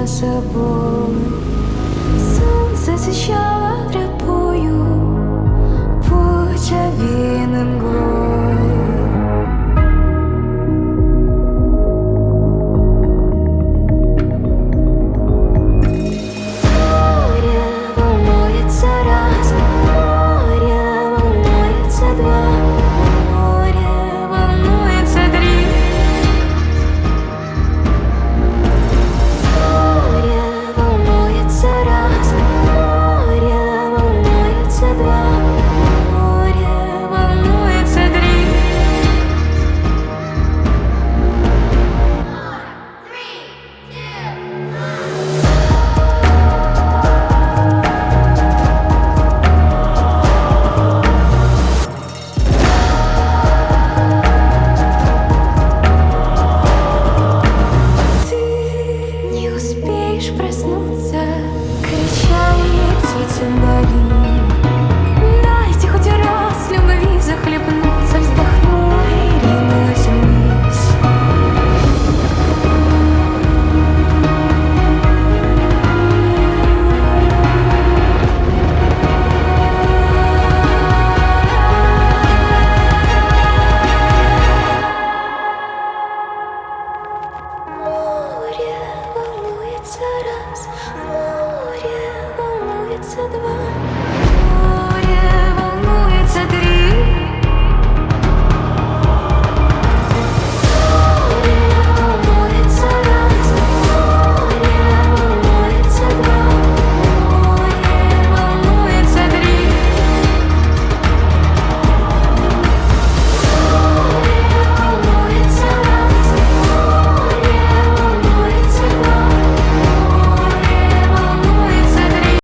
собой. Солнце освещало тропою путь овеян мглой. Море волнуется раз, море волнуется два, море волнуется три. Море волнуется раз, море волнуется два, море волнуется три. Ты не успеешь проснуться, кричали птицы вдали. Дайте хоть раз любви захлебнуться, вздохнула и ринулась вниз. Море волнуется раз, море волнуется два,